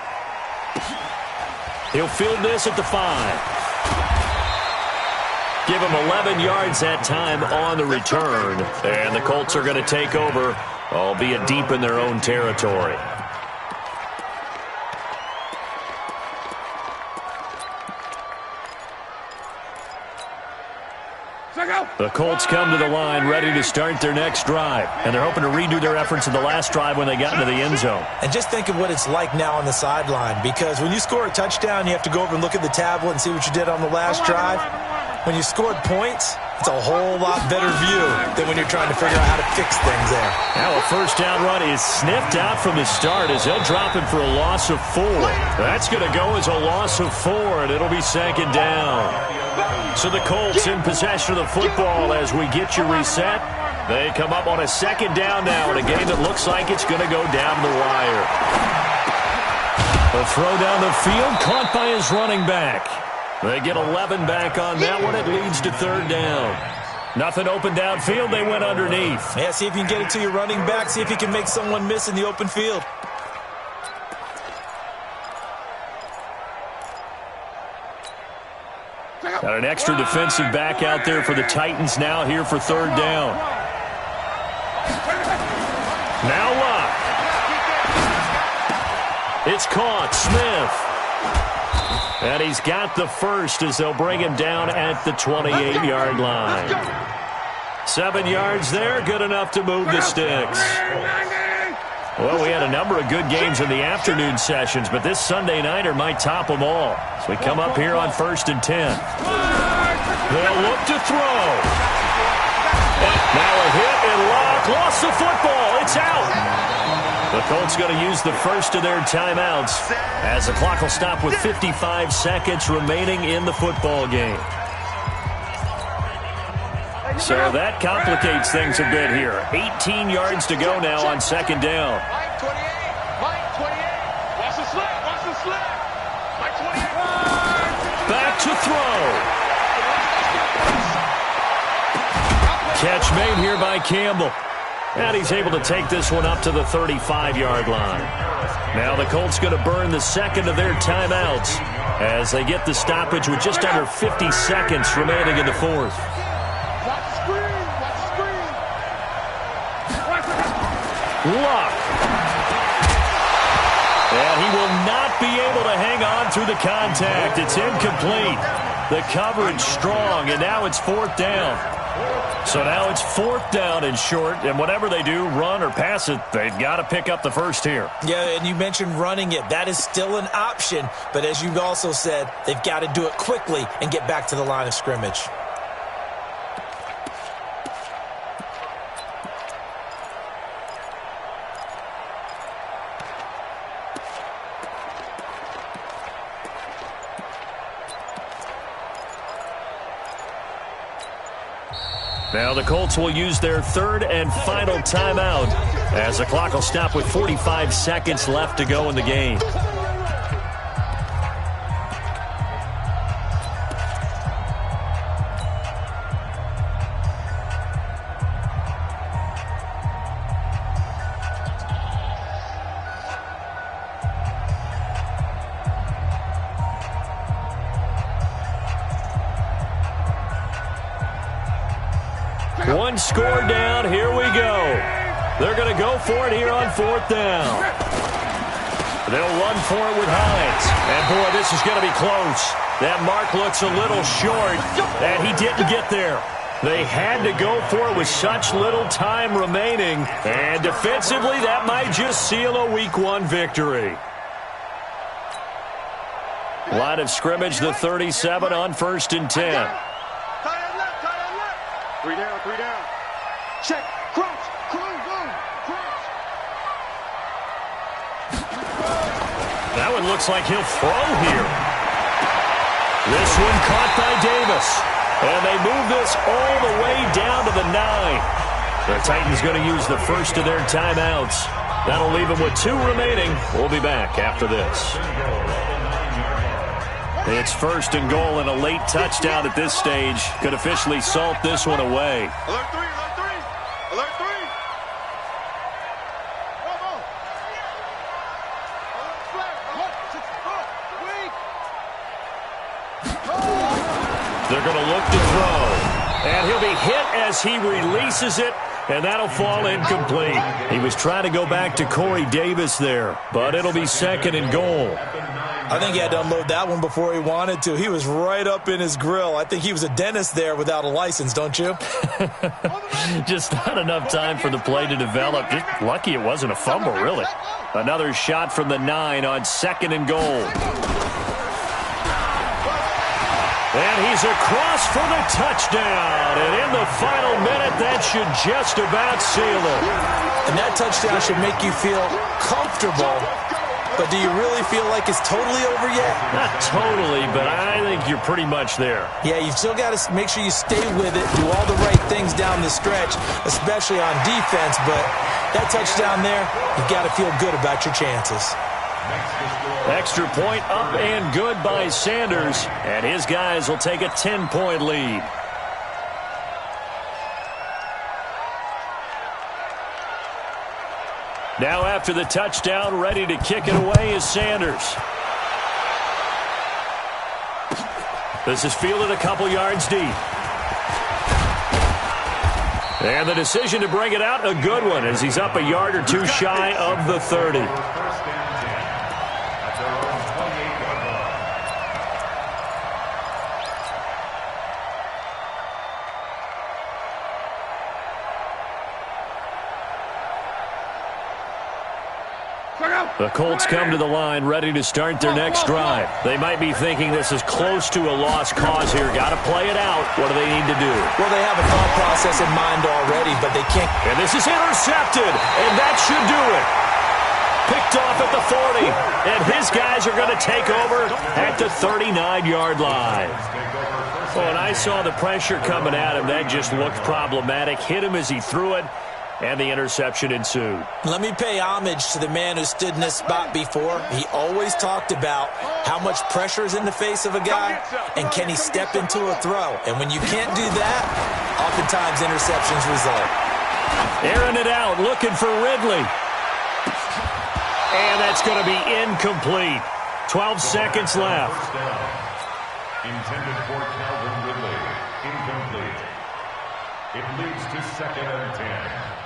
He'll field this at the 5. Give him 11 yards that time on the return. And the Colts are going to take over, albeit deep in their own territory. The Colts come to the line ready to start their next drive. And they're hoping to redo their efforts in the last drive when they got into the end zone. And just think of what it's like now on the sideline. Because when you score a touchdown, you have to go over and look at the tablet and see what you did on the last drive. When you scored points, it's a whole lot better view than when you're trying to figure out how to fix things there. Now a first down run is sniffed out from the start as they'll drop him for a loss of 4. That's going to go as a loss of 4, and it'll be second down. So the Colts in possession of the football as we get you reset. They come up on a second down now in a game that looks like it's going to go down the wire. A throw down the field caught by his running back. They get 11 back on that one. It leads to third down. Nothing open downfield. They went underneath. Yeah, see if you can get it to your running back. See if you can make someone miss in the open field. Got an extra defensive back out there for the Titans now here for third down. Now Luck. It's caught. Smith. And he's got the first as they'll bring him down at the 28-yard line. 7 yards there, good enough to move the sticks. Well, we had a number of good games in the afternoon sessions, but this Sunday nighter might top them all. So we come up here on 1st and 10. They'll look to throw. Now a hit and Luck lost the football. It's out. The Colts going to use the first of their timeouts as the clock will stop with 55 seconds remaining in the football game. So that complicates things a bit here. 18 yards to go now on second down. Mike 28. Mike 28. Watch the slip. Watch the slip. Mike 28. Back to throw. Catch made here by Campbell. And he's able to take this one up to the 35-yard line. Now the Colts going to burn the second of their timeouts as they get the stoppage with just under 50 seconds remaining in the fourth. Watch the screen. Watch the screen. Luck. And he will not be able to hang on through the contact. It's incomplete. The coverage strong, and now it's fourth down. So now it's fourth down and short, and whatever they do, run or pass it, they've got to pick up the first here. Yeah, and you mentioned running it. That is still an option, but as you've also said, they've got to do it quickly and get back to the line of scrimmage. Now the Colts will use their third and final timeout as the clock will stop with 45 seconds left to go in the game. One score down. Here we go. They're going to go for it here on fourth down. They'll run for it with Hines. And, boy, this is going to be close. That mark looks a little short, and he didn't get there. They had to go for it with such little time remaining. And defensively, that might just seal a Week 1 victory. Line of scrimmage, the 37 on 1st and 10. Three down, three down. Check, crunch, cruise, boom, crunch. That one looks like he'll throw here. This one caught by Davis. And they move this all the way down to the 9. The Titans going to use the first of their timeouts. That'll leave them with 2 remaining. We'll be back after this. It's 1st and goal, and a late touchdown at this stage could officially salt this one away. Alert 3, alert 3. Alert 3. Come on. Alert flag. They're going to look to throw. And he'll be hit as he releases it, and that'll fall incomplete. He was trying to go back to Corey Davis there, but it'll be 2nd and goal. I think he had to unload that one before he wanted to. He was right up in his grill. I think he was a dentist there without a license, don't you? Just not enough time for the play to develop. Just lucky it wasn't a fumble, really. Another shot from the 9 on 2nd and goal. And he's across for the touchdown. And in the final minute, that should just about seal it. And that touchdown should make you feel comfortable. But do you really feel like it's totally over yet? Not totally, but I think you're pretty much there. Yeah, you've still got to make sure you stay with it, do all the right things down the stretch, especially on defense. But that touchdown there, you've got to feel good about your chances. Extra point up and good by Sanders, and his guys will take a 10-point lead. Now after the touchdown, ready to kick it away is Sanders. This is fielded a couple yards deep. And the decision to bring it out, a good one, as he's up a yard or two shy of the 30. The Colts come to the line ready to start their next drive. They might be thinking this is close to a lost cause here. Got to play it out. What do they need to do? Well, they have a thought process in mind already, but they can't. And this is intercepted, and that should do it. Picked off at the 40, and his guys are going to take over at the 39-yard line. Well, when I saw the pressure coming at him, that just looked problematic. Hit him as he threw it. And the interception ensued. Let me pay homage to the man who stood in this spot before. He always talked about how much pressure is in the face of a guy, and can he step into a throw. And when you can't do that, oftentimes interceptions result. Airing it out, looking for Ridley. And that's going to be incomplete. 12 seconds left. Intended for Calvin Ridley. Incomplete. It leads to 2nd and 10.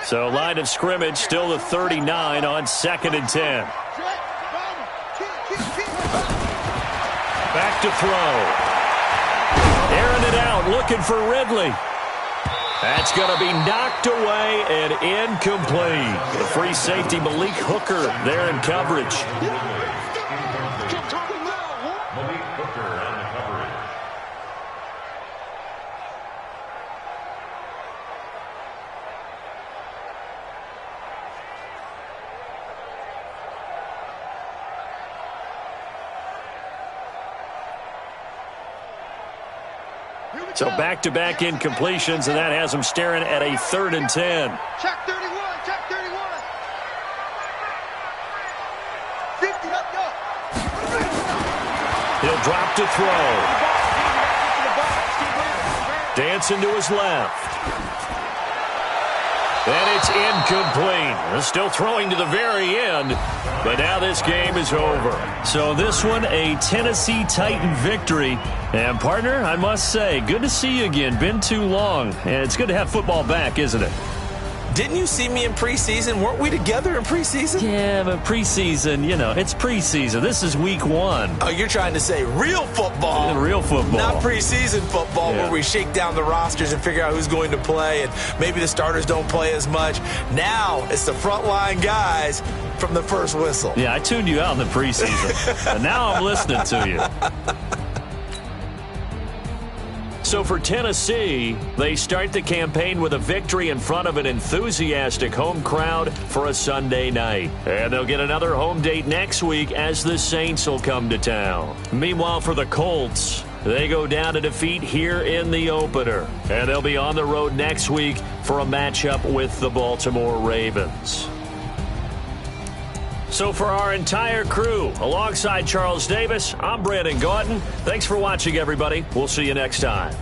So line of scrimmage still the 39 on 2nd and 10. Back to throw. Airing it out, looking for Ridley. That's going to be knocked away and incomplete. The free safety Malik Hooker there in coverage. Malik Hooker on the coverage. So back-to-back incompletions, and that has them staring at a 3rd and 10. Check 31, check 31. 50, let's go. He'll drop to throw. Dancing to his left. And it's incomplete. They're still throwing to the very end, but now this game is over. So this one, a Tennessee Titan victory. And, partner, I must say, good to see you again. Been too long. And it's good to have football back, isn't it? Didn't you see me in preseason? Weren't we together in preseason? Yeah, but preseason, you know, it's preseason. This is week 1. Oh, you're trying to say real football. Real football. Not preseason football where we shake down the rosters and figure out who's going to play, and maybe the starters don't play as much. Now it's the frontline guys from the first whistle. Yeah, I tuned you out in the preseason. And now I'm listening to you. So for Tennessee, they start the campaign with a victory in front of an enthusiastic home crowd for a Sunday night. And they'll get another home date next week as the Saints will come to town. Meanwhile, for the Colts, they go down to defeat here in the opener. And they'll be on the road next week for a matchup with the Baltimore Ravens. So for our entire crew, alongside Charles Davis, I'm Brandon Gautin. Thanks for watching, everybody. We'll see you next time.